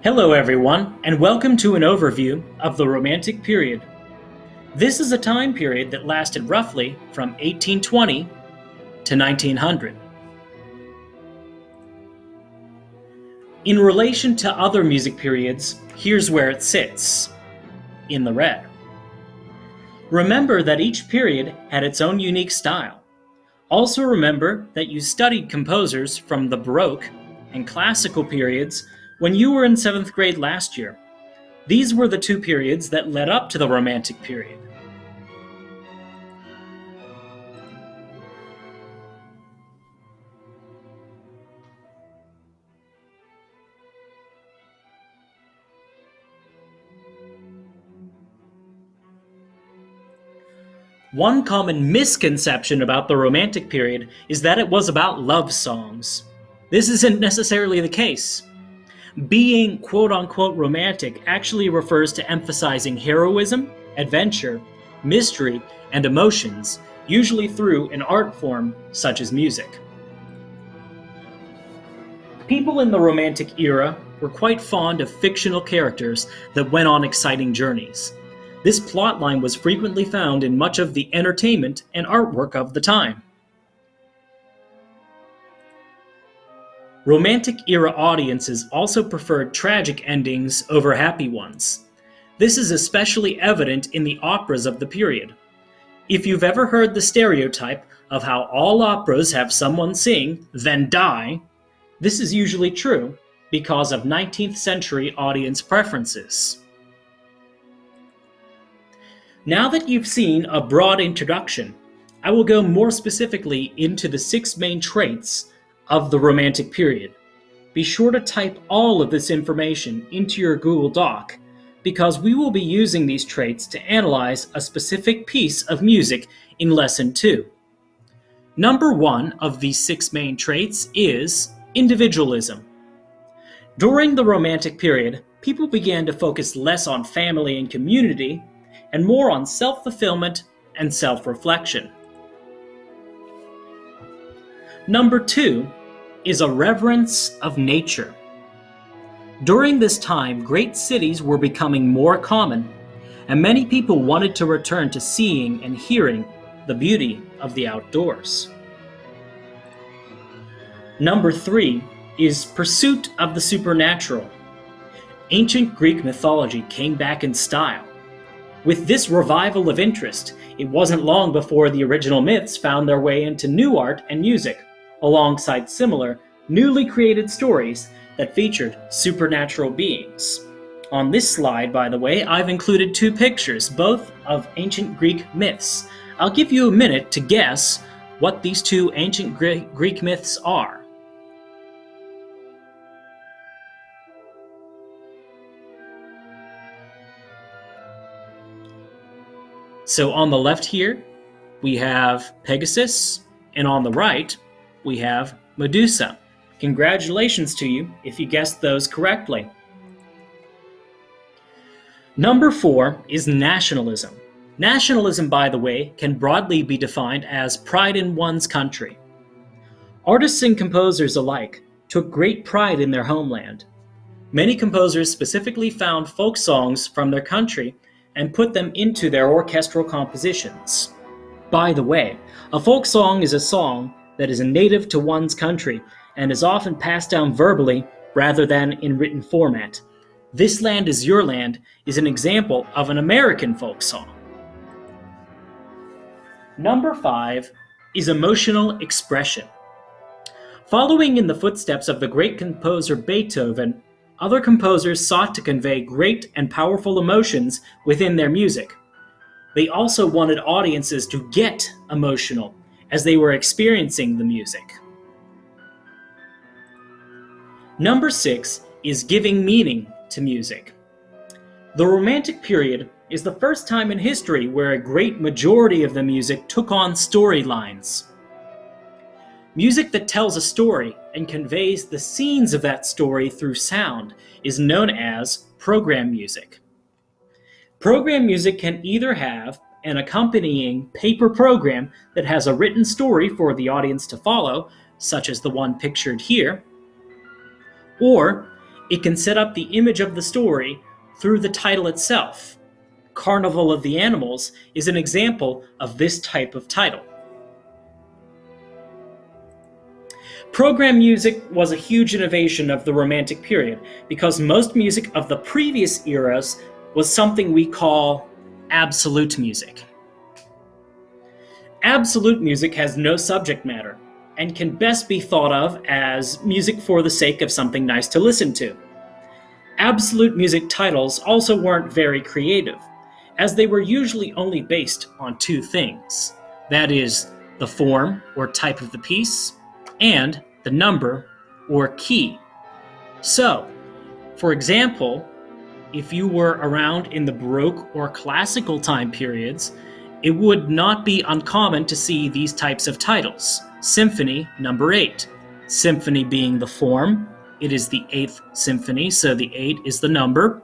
Hello, everyone, and welcome to an overview of the Romantic period. This is a time period that lasted roughly from 1820 to 1900. In relation to other music periods, here's where it sits in the red. Remember that each period had its own unique style. Also remember that you studied composers from the Baroque and Classical periods when you were in 7th grade last year. These were the two periods that led up to the Romantic period. One common misconception about the Romantic period is that it was about love songs. This isn't necessarily the case. Being quote unquote romantic actually refers to emphasizing heroism, adventure, mystery, and emotions, usually through an art form such as music. People in the Romantic era were quite fond of fictional characters that went on exciting journeys. This plotline was frequently found in much of the entertainment and artwork of the time. Romantic era audiences also preferred tragic endings over happy ones. This is especially evident in the operas of the period. If you've ever heard the stereotype of how all operas have someone sing, then die, this is usually true because of 19th century audience preferences. Now that you've seen a broad introduction, I will go more specifically into the 6 main traits of the Romantic period. Be sure to type all of this information into your Google Doc because we will be using these traits to analyze a specific piece of music in Lesson 2. Number 1 of these 6 main traits is individualism. During the Romantic period, people began to focus less on family and community and more on self-fulfillment and self-reflection. Number 2 is a reverence of nature. During this time, great cities were becoming more common, and many people wanted to return to seeing and hearing the beauty of the outdoors. Number 3 is pursuit of the supernatural. Ancient Greek mythology came back in style. With this revival of interest, it wasn't long before the original myths found their way into new art and music, alongside similar, newly created stories that featured supernatural beings. On this slide, by the way, I've included 2 pictures, both of ancient Greek myths. I'll give you a minute to guess what these 2 ancient Greek myths are. So on the left here, we have Pegasus, and on the right, we have Medusa. Congratulations to you if you guessed those correctly. Number 4 is nationalism. Nationalism, by the way, can broadly be defined as pride in one's country. Artists and composers alike took great pride in their homeland. Many composers specifically found folk songs from their country and put them into their orchestral compositions. By the way, a folk song is a song that is a native to one's country and is often passed down verbally rather than in written format. This Land Is Your Land is an example of an American folk song. Number 5 is emotional expression. Following in the footsteps of the great composer Beethoven, other composers sought to convey great and powerful emotions within their music. They also wanted audiences to get emotional as they were experiencing the music. Number 6 is giving meaning to music. The Romantic period is the first time in history where a great majority of the music took on storylines. Music that tells a story and conveys the scenes of that story through sound is known as program music. Program music can either have an accompanying paper program that has a written story for the audience to follow, such as the one pictured here, or It can set up the image of the story through the title itself. Carnival of the Animals is an example of this type of title. Program music was a huge innovation of the Romantic period because most music of the previous eras was something we call absolute music. Absolute music has no subject matter and can best be thought of as music for the sake of something nice to listen to. Absolute music titles also weren't very creative, as they were usually only based on two things. That is, the form or type of the piece, and the number or key. So, for example, if you were around in the Baroque or Classical time periods, it would not be uncommon to see these types of titles. Symphony number 8. Symphony being the form, it is the 8th symphony, so the 8 is the number.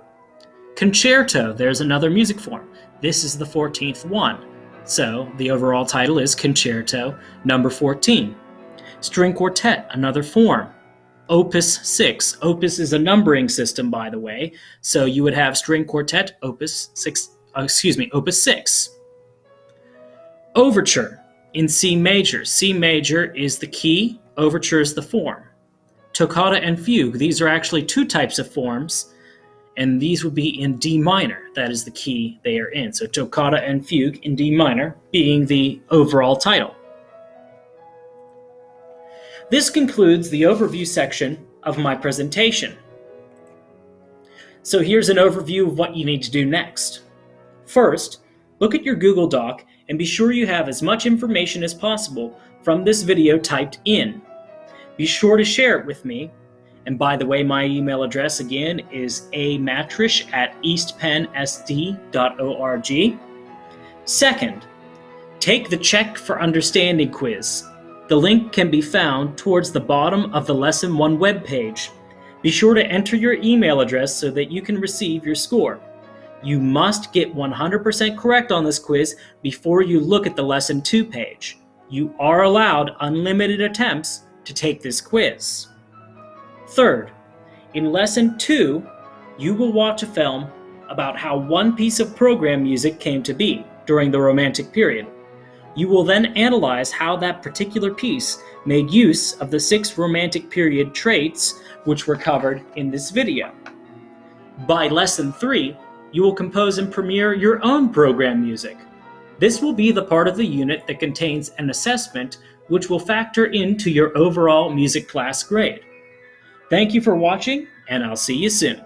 Concerto, there's another music form. This is the 14th one, so the overall title is Concerto number 14. String quartet, another form. Opus 6. Opus is a numbering system, by the way, so you would have string quartet opus 6. Overture in C major. C major is the key, overture is the form. Toccata and fugue, these are actually two types of forms, and these would be in D minor. That is the key they are in. So toccata and fugue in D minor being the overall title. This concludes the overview section of my presentation. So here's an overview of what you need to do next. First, look at your Google Doc and be sure you have as much information as possible from this video typed in. Be sure to share it with me. And by the way, my email address again is amatrish@eastpennsd.org. Second, take the Check for Understanding quiz. The link can be found towards the bottom of the Lesson 1 webpage. Be sure to enter your email address so that you can receive your score. You must get 100% correct on this quiz before you look at the Lesson 2 page. You are allowed unlimited attempts to take this quiz. Third, in Lesson 2, you will watch a film about how one piece of program music came to be during the Romantic period. You will then analyze how that particular piece made use of the 6 Romantic period traits which were covered in this video. By Lesson 3, you will compose and premiere your own program music. This will be the part of the unit that contains an assessment which will factor into your overall music class grade. Thank you for watching, and I'll see you soon.